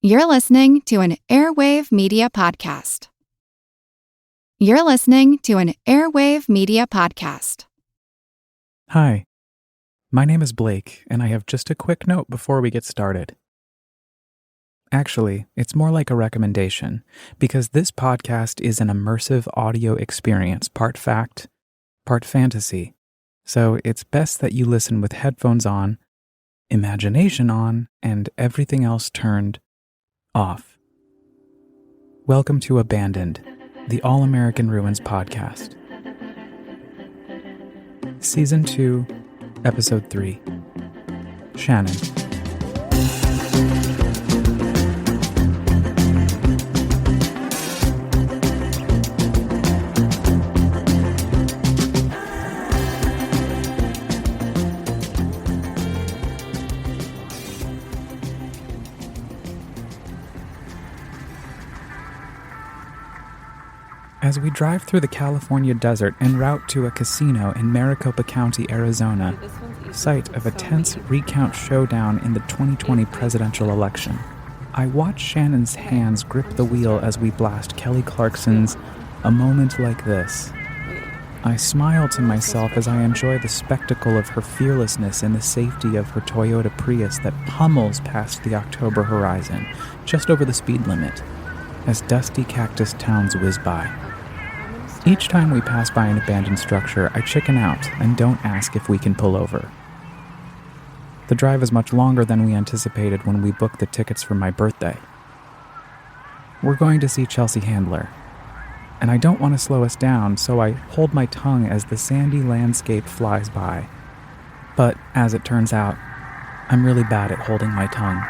You're listening to an Airwave Media Podcast. You're listening to an Airwave Media Podcast. Hi, my name is Blake, and I have just a quick note before we get started. Actually, it's more like a recommendation, because this podcast is an immersive audio experience, part fact, part fantasy. So it's best that you listen with headphones on, imagination on, and everything else turned off. Welcome to Abandoned, the All-American Ruins podcast. Season 2, Episode 3. Shannon. As we drive through the California desert en route to a casino in Maricopa County, Arizona, site of a tense recount showdown in the 2020 presidential election, I watch Shannon's hands grip the wheel as we blast Kelly Clarkson's "A Moment Like This." I smile to myself as I enjoy the spectacle of her fearlessness in the safety of her Toyota Prius that pummels past the October horizon, just over the speed limit, as dusty Cactus towns whiz by. Each time we pass by an abandoned structure, I chicken out and don't ask if we can pull over. The drive is much longer than we anticipated when we booked the tickets for my birthday. We're going to see Chelsea Handler, and I don't want to slow us down, so I hold my tongue as the sandy landscape flies by. But, as it turns out, I'm really bad at holding my tongue.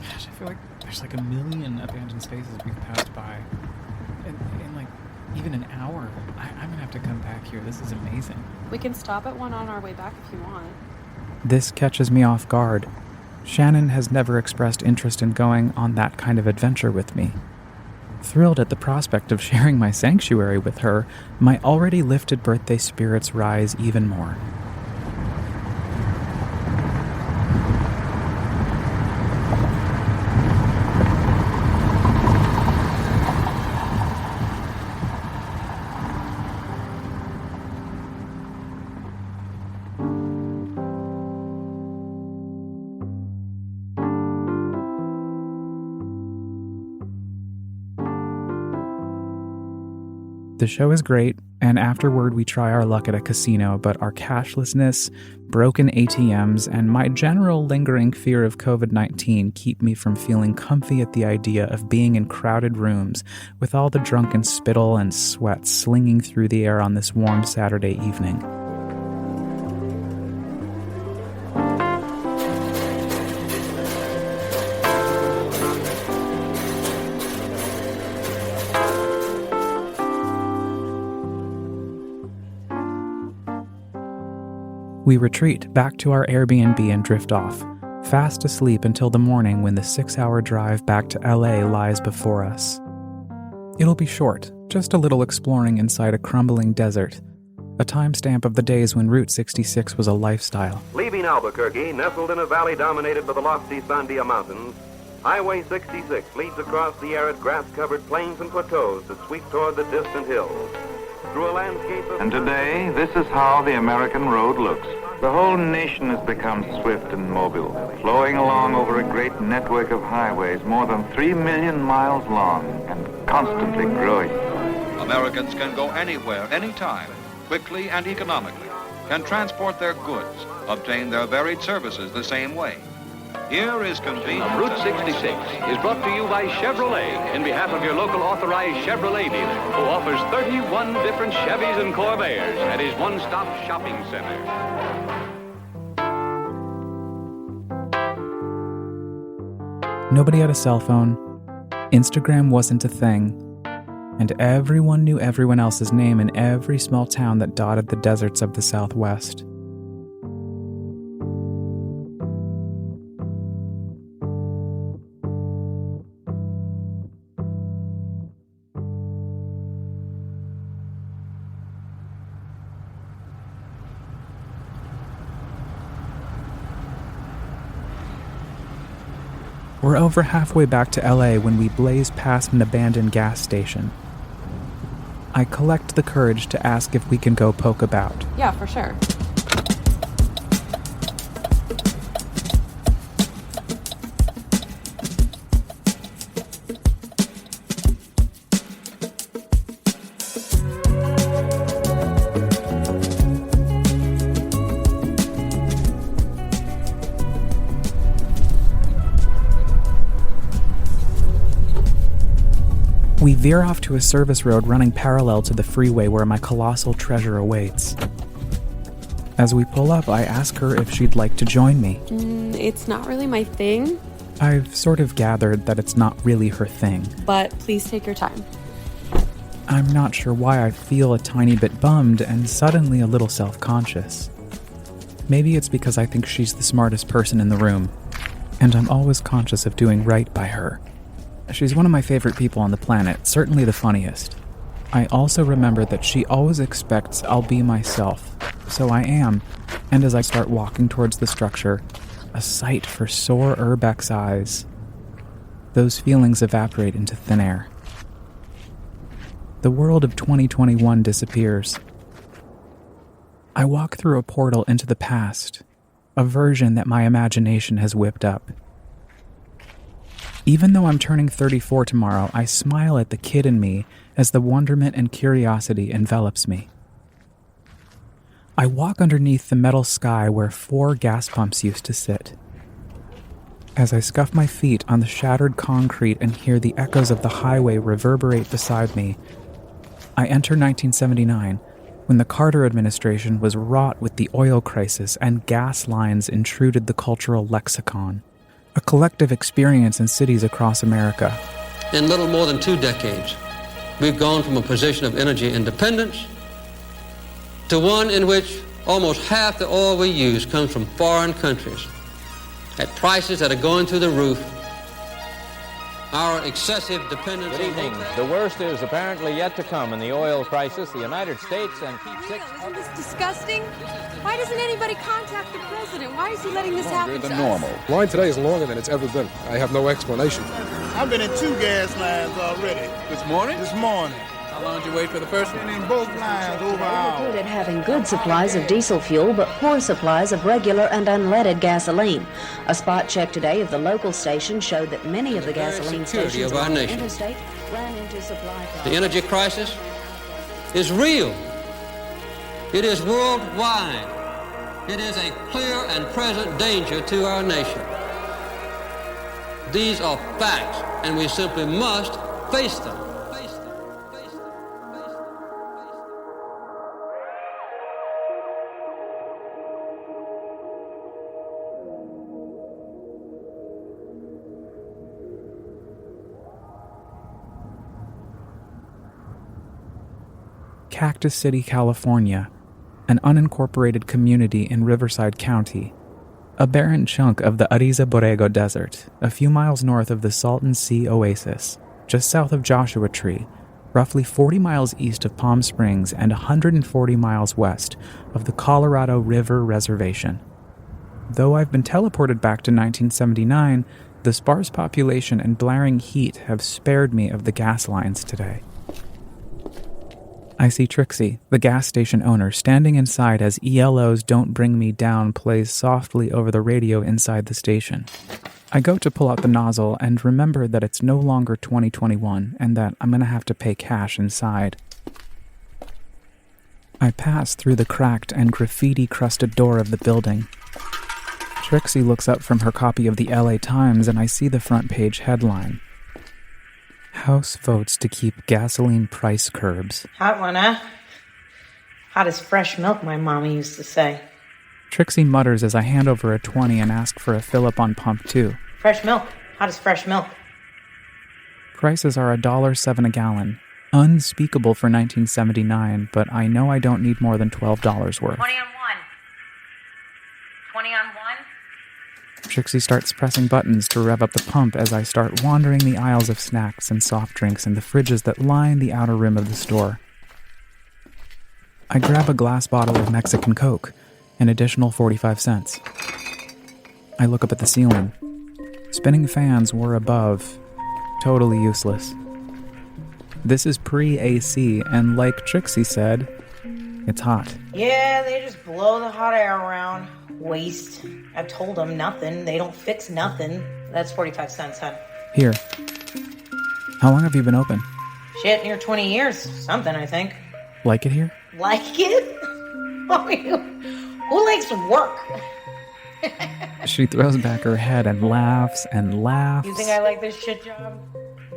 I feel like there's like a million abandoned spaces we've passed by. In like even an hour. I'm gonna have to come back here. This is amazing. We can stop at one on our way back if you want. This catches me off guard. Shannon has never expressed interest in going on that kind of adventure with me. Thrilled at the prospect of sharing my sanctuary with her, my already lifted birthday spirits rise even more. The show is great, and afterward we try our luck at a casino, but our cashlessness, broken ATMs, and my general lingering fear of COVID-19 keep me from feeling comfy at the idea of being in crowded rooms with all the drunken spittle and sweat slinging through the air on this warm Saturday evening. We retreat back to our Airbnb and drift off, fast asleep until the morning when the 6-hour drive back to LA lies before us. It'll be short, just a little exploring inside a crumbling desert, a timestamp of the days when Route 66 was a lifestyle. Leaving Albuquerque, nestled in a valley dominated by the lofty Sandia Mountains, Highway 66 leads across the arid grass-covered plains and plateaus that sweep toward the distant hills. Through a landscape of... And today, this is how the American road looks. The whole nation has become swift and mobile, flowing along over a great network of highways more than 3 million miles long and constantly growing. Americans can go anywhere, anytime, quickly and economically, can transport their goods, obtain their varied services the same way. Here is convenience. Route 66 is brought to you by Chevrolet in behalf of your local authorized Chevrolet dealer, who offers 31 different Chevys and Corbairs at his one-stop shopping center. Nobody had a cell phone. Instagram wasn't a thing. and everyone knew everyone else's name in every small town that dotted the deserts of the Southwest. We're over halfway back to LA when we blaze past an abandoned gas station. I collect the courage to ask if we can go poke about. Yeah, for sure. We veer off to a service road running parallel to the freeway where my colossal treasure awaits. As we pull up, I ask her if she'd like to join me. It's not really my thing. I've sort of gathered that it's not really her thing. But please take your time. I'm not sure why I feel a tiny bit bummed and suddenly a little self-conscious. Maybe it's because I think she's the smartest person in the room, and I'm always conscious of doing right by her. She's one of my favorite people on the planet, certainly the funniest. I also remember that she always expects I'll be myself, so I am, and as I start walking towards the structure, a sight for sore Urbex's eyes. Those feelings evaporate into thin air. The world of 2021 disappears. I walk through a portal into the past, a version that my imagination has whipped up. Even though I'm turning 34 tomorrow, I smile at the kid in me as the wonderment and curiosity envelops me. I walk underneath the metal sky where 4 gas pumps used to sit. As I scuff my feet on the shattered concrete and hear the echoes of the highway reverberate beside me, I enter 1979, when the Carter administration was wrought with the oil crisis and gas lines intruded the cultural lexicon. A collective experience in cities across America. In little more than 2 decades, we've gone from a position of energy independence to one in which almost half the oil we use comes from foreign countries at prices that are going through the roof. Our excessive dependence Good evening. The worst is apparently yet to come in the oil crisis. The United States and Isn't this disgusting? Why doesn't anybody contact the president? Why is he letting this happen to us? Line today is longer than it's ever been. I have no explanation. I've been in 2 gas lines already. This morning? This morning. How long did you wait for the first one? Been in both lines over an hour. Reported having good supplies of diesel fuel, but poor supplies of regular and unleaded gasoline. A spot check today of the local station showed that many of the gasoline stations of our along the nation. interstate ran into supply problems. The energy crisis is real. It is worldwide. It is a clear and present danger to our nation. These are facts, and we simply must face them. Cactus City, California, an unincorporated community in Riverside County, a barren chunk of the Ariza Borrego Desert, a few miles north of the Salton Sea Oasis, just south of Joshua Tree, roughly 40 miles east of Palm Springs and 140 miles west of the Colorado River Reservation. Though I've been teleported back to 1979, the sparse population and blaring heat have spared me of the gas lines today. I see Trixie, the gas station owner, standing inside as ELO's Don't Bring Me Down plays softly over the radio inside the station. I go to pull out the nozzle and remember that it's no longer 2021 and that I'm going to have to pay cash inside. I pass through the cracked and graffiti-crusted door of the building. Trixie looks up from her copy of the LA Times and I see the front page headline. House votes to keep gasoline price curbs. Hot one, huh? Hot as fresh milk, my mama used to say. Trixie mutters as I hand over a 20 and ask for a fill-up on pump 2. Fresh milk. Hot as fresh milk. Prices are $1.07 a gallon. Unspeakable for 1979, but I know I don't need more than $12 worth. 20 on 1. 20 on 1. Trixie starts pressing buttons to rev up the pump as I start wandering the aisles of snacks and soft drinks and the fridges that line the outer rim of the store. I grab a glass bottle of Mexican Coke, an additional 45 cents. I look up at the ceiling. Spinning fans were above, totally useless. This is pre-AC, and like Trixie said, it's hot. Yeah, they just blow the hot air around. Waste. I've told them nothing. They don't fix nothing. That's 45 cents, huh? Here. How long have you been open? Shit, near 20 years. Something, I think. Like it here? Like it? I mean, who likes work? She throws back her head and laughs and laughs. You think I like this shit job?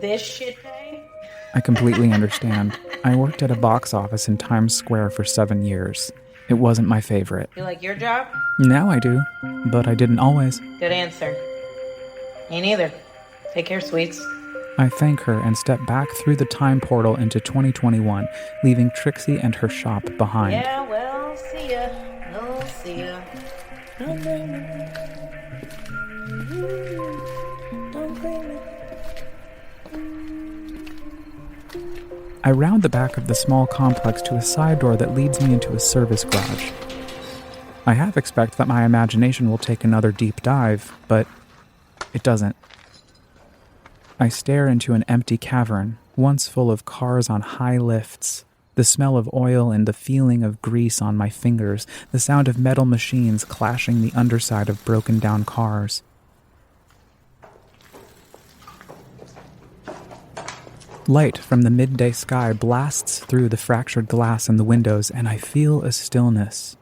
This shit pay? I completely understand. I worked at a box office in Times Square for 7 years. It wasn't my favorite. You like your job? Now I do, but I didn't always. Good answer. Me neither. Take care, sweets. I thank her and step back through the time portal into 2021, leaving Trixie and her shop behind. Yeah, well, see ya. We'll see ya. Don't blame me. Don't blame me. I round the back of the small complex to a side door that leads me into a service garage. I half expect that my imagination will take another deep dive, but it doesn't. I stare into an empty cavern, once full of cars on high lifts, the smell of oil and the feeling of grease on my fingers, the sound of metal machines clashing the underside of broken down cars. Light from the midday sky blasts through the fractured glass in the windows, and I feel a stillness.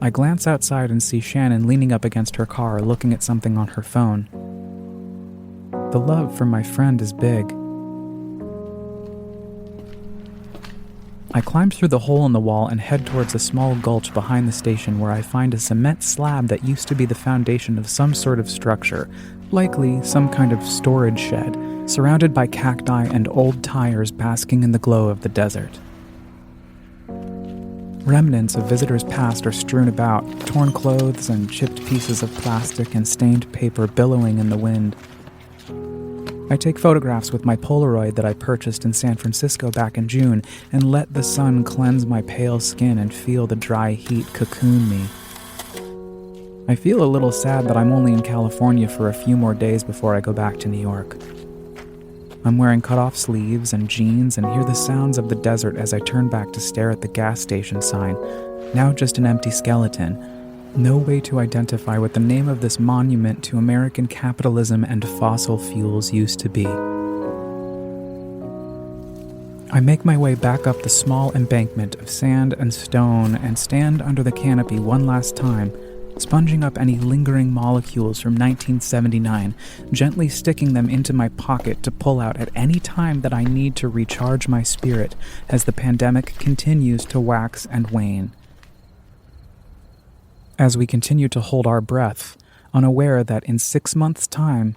I glance outside and see Shannon leaning up against her car, looking at something on her phone. The love for my friend is big. I climb through the hole in the wall and head towards a small gulch behind the station where I find a cement slab that used to be the foundation of some sort of structure, likely some kind of storage shed, surrounded by cacti and old tires basking in the glow of the desert. Remnants of visitors past are strewn about, torn clothes and chipped pieces of plastic and stained paper billowing in the wind. I take photographs with my Polaroid that I purchased in San Francisco back in June and let the sun cleanse my pale skin and feel the dry heat cocoon me. I feel a little sad that I'm only in California for a few more days before I go back to New York. I'm wearing cut-off sleeves and jeans and hear the sounds of the desert as I turn back to stare at the gas station sign, now just an empty skeleton. No way to identify what the name of this monument to American capitalism and fossil fuels used to be. I make my way back up the small embankment of sand and stone and stand under the canopy one last time, sponging up any lingering molecules from 1979, gently sticking them into my pocket to pull out at any time that I need to recharge my spirit as the pandemic continues to wax and wane. As we continue to hold our breath, unaware that in 6 months' time,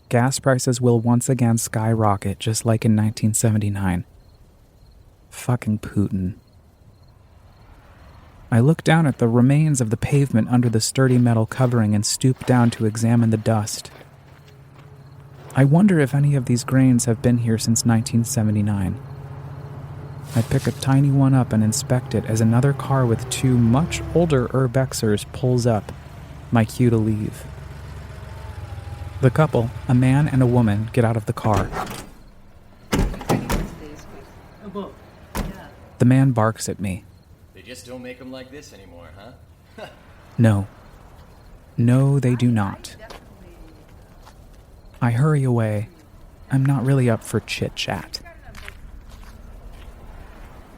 gas prices will once again skyrocket just like in 1979. Fucking Putin. I look down at the remains of the pavement under the sturdy metal covering and stoop down to examine the dust. I wonder if any of these grains have been here since 1979. I pick a tiny one up and inspect it as another car with 2 much older urbexers pulls up, my cue to leave. The couple, a man and a woman, get out of the car. The man barks at me. They just don't make them like this anymore, huh? No. No, they do not. I hurry away. I'm not really up for chit-chat.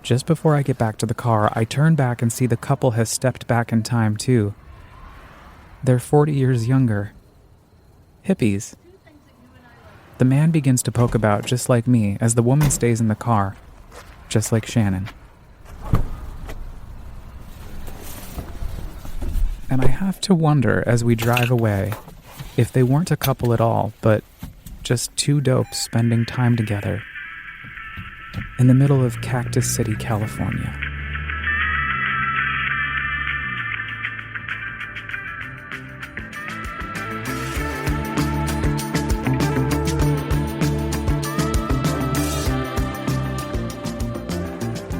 Just before I get back to the car, I turn back and see the couple has stepped back in time, too. They're 40 years younger. Hippies. The man begins to poke about just like me as the woman stays in the car, just like Shannon. And I have to wonder as we drive away if they weren't a couple at all, but just two dopes spending time together in the middle of Cactus City, California.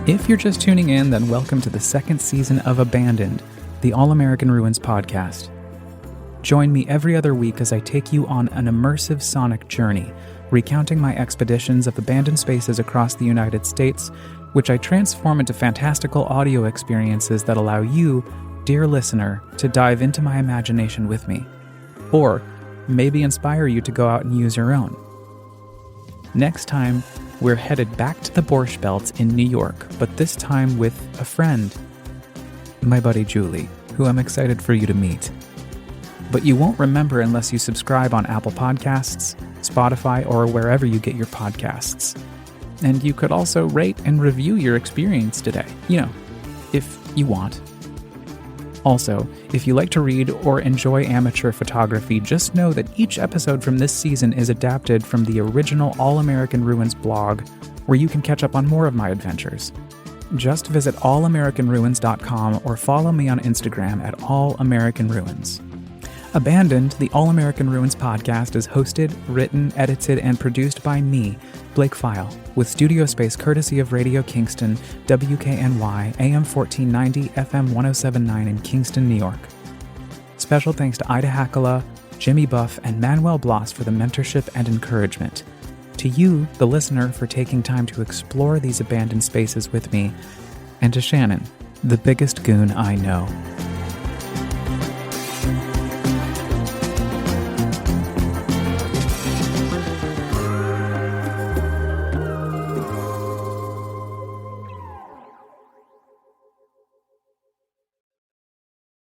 If you're just tuning in, then welcome to the second season of Abandoned, the All-American Ruins podcast. Join me every other week as I take you on an immersive sonic journey, recounting my expeditions of abandoned spaces across the United States, which I transform into fantastical audio experiences that allow you, dear listener, to dive into my imagination with me, or maybe inspire you to go out and use your own. Next time, we're headed back to the Borscht Belt in New York, but this time with a friend, my buddy Julie, who I'm excited for you to meet. But you won't remember unless you subscribe on Apple Podcasts, Spotify, or wherever you get your podcasts. And you could also rate and review your experience today, if you want. Also, if you like to read or enjoy amateur photography, just know that each episode from this season is adapted from the original All-American Ruins blog, where you can catch up on more of my adventures. Just visit allamericanruins.com or follow me on Instagram at allamericanruins. Abandoned, the All-American Ruins podcast is hosted, written, edited, and produced by me, Blake File, with studio space courtesy of Radio Kingston, WKNY, AM 1490, FM 1079 in Kingston, New York. Special thanks to Ida Hakala, Jimmy Buff, and Manuel Blas for the mentorship and encouragement. To you, the listener, for taking time to explore these abandoned spaces with me, and to Shannon, the biggest goon I know.